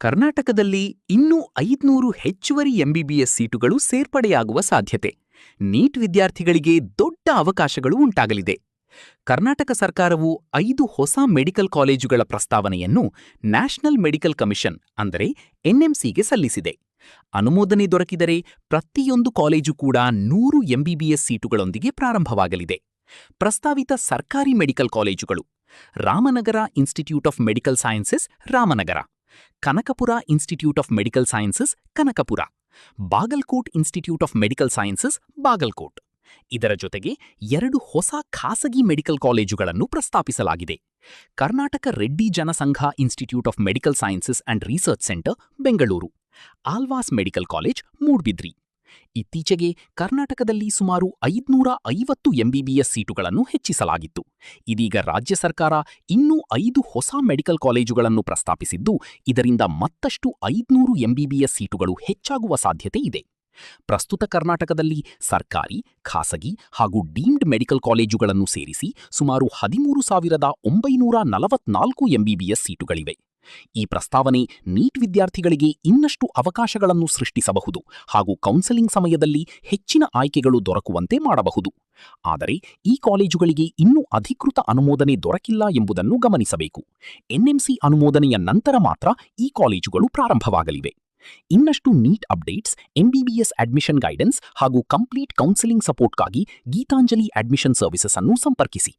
ಕರ್ನಾಟಕದಲ್ಲಿ ಇನ್ನೂ 500 ಹೆಚ್ಚುವರಿ ಎಂಬಿಬಿಎಸ್ ಸೀಟುಗಳು ಸೇರ್ಪಡೆಯಾಗುವ ಸಾಧ್ಯತೆ. ನೀಟ್ ವಿದ್ಯಾರ್ಥಿಗಳಿಗೆ ದೊಡ್ಡ ಅವಕಾಶಗಳು ಉಂಟಾಗಲಿದೆ. ಕರ್ನಾಟಕ ಸರ್ಕಾರವು 5 ಹೊಸ ಮೆಡಿಕಲ್ ಕಾಲೇಜುಗಳ ಪ್ರಸ್ತಾವನೆಯನ್ನು ನ್ಯಾಷನಲ್ ಮೆಡಿಕಲ್ ಕಮಿಷನ್ ಅಂದರೆ ಎನ್ಎಂಸಿಗೆ ಸಲ್ಲಿಸಿದೆ. ಅನುಮೋದನೆ ದೊರಕಿದರೆ ಪ್ರತಿಯೊಂದು ಕಾಲೇಜು ಕೂಡ 100 ಎಂಬಿಬಿಎಸ್ ಸೀಟುಗಳೊಂದಿಗೆ ಪ್ರಾರಂಭವಾಗಲಿದೆ. ಪ್ರಸ್ತಾವಿತ ಸರ್ಕಾರಿ ಮೆಡಿಕಲ್ ಕಾಲೇಜುಗಳು: Ramanagara institute of medical sciences Ramanagara, Kanakapura institute of medical sciences Kanakapura, Bagalkot institute of medical sciences Bagalkot. ಇದರ ಜೊತೆಗೆ 2 ಹೊಸ ಖಾಸಗಿ ಮೆಡಿಕಲ್ ಕಾಲೇಜುಗಳನ್ನು ಪ್ರಸ್ತಾಪಿಸಲಾಗಿದೆ: Karnataka Reddy Janasangha institute of medical sciences and research centre Bengaluru, Alva's medical college Moodbidri. ಇತ್ತೀಚೆಗೆ ಕರ್ನಾಟಕದಲ್ಲಿ ಸುಮಾರು 550 ಎಂಬಿಬಿಎಸ್ ಸೀಟುಗಳನ್ನು ಹೆಚ್ಚಿಸಲಾಗಿತ್ತು. ಇದೀಗ ರಾಜ್ಯ ಸರ್ಕಾರ ಇನ್ನೂ 5 ಹೊಸ ಮೆಡಿಕಲ್ ಕಾಲೇಜುಗಳನ್ನು ಪ್ರಸ್ತಾಪಿಸಿದ್ದು, ಇದರಿಂದ ಮತ್ತಷ್ಟು 500 ಎಂಬಿಬಿಎಸ್ ಸೀಟುಗಳು ಹೆಚ್ಚಾಗುವ ಸಾಧ್ಯತೆ ಇದೆ. ಪ್ರಸ್ತುತ ಕರ್ನಾಟಕದಲ್ಲಿ ಸರ್ಕಾರಿ, ಖಾಸಗಿ ಹಾಗೂ ಡೀಮ್ಡ್ ಮೆಡಿಕಲ್ ಕಾಲೇಜುಗಳನ್ನು ಸೇರಿಸಿ ಸುಮಾರು 13,944 ಎಂಬಿಬಿಎಸ್ ಸೀಟುಗಳಿವೆ. ಈ ಪ್ರಸ್ತಾವನೆ ನೀಟ್ ವಿದ್ಯಾರ್ಥಿಗಳಿಗೆ ಇನ್ನಷ್ಟು ಅವಕಾಶಗಳನ್ನು ಸೃಷ್ಟಿಸಬಹುದು ಹಾಗೂ ಕೌನ್ಸೆಲಿಂಗ್ ಸಮಯದಲ್ಲಿ ಹೆಚ್ಚಿನ ಆಯ್ಕೆಗಳು ದೊರಕುವಂತೆ ಮಾಡಬಹುದು. ಆದರೆ ಈ ಕಾಲೇಜುಗಳಿಗೆ ಇನ್ನೂ ಅಧಿಕೃತ ಅನುಮೋದನೆ ದೊರಕಿಲ್ಲ ಎಂಬುದನ್ನು ಗಮನಿಸಬೇಕು. ಎನ್ಎಂಸಿ ಅನುಮೋದನೆಯ ನಂತರ ಮಾತ್ರ ಈ ಕಾಲೇಜುಗಳು ಪ್ರಾರಂಭವಾಗಲಿವೆ. ಇನ್ನಷ್ಟು NEET updates, MBBS admission guidance ಹಾಗೂ ಕಂಪ್ಲೀಟ್ ಕೌನ್ಸೆಲಿಂಗ್ ಸಪೋರ್ಟ್ಗಾಗಿ ಗೀತಾಂಜಲಿ ಅಡ್ಮಿಷನ್ ಸರ್ವಿಸಸ್ ಅನ್ನು ಸಂಪರ್ಕಿಸಿ.